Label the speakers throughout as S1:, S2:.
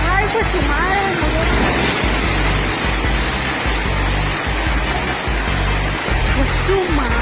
S1: Ay, pues su madre, pues su madre.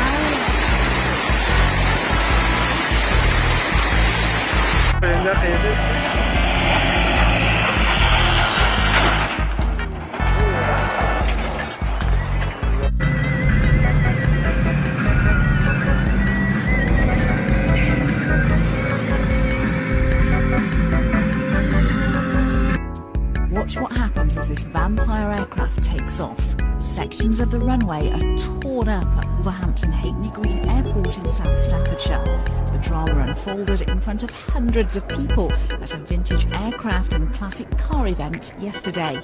S2: Watch what happens as this vampire aircraft takes off. Sections of the runway are torn up at Wolverhampton Halfpenny Green Airport in South Staffordshire. The drama unfolded in front of hundreds of people at a vintage aircraft and classic car event yesterday.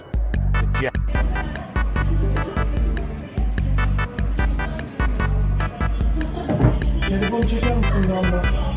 S3: Telefon çeker misin Ramda?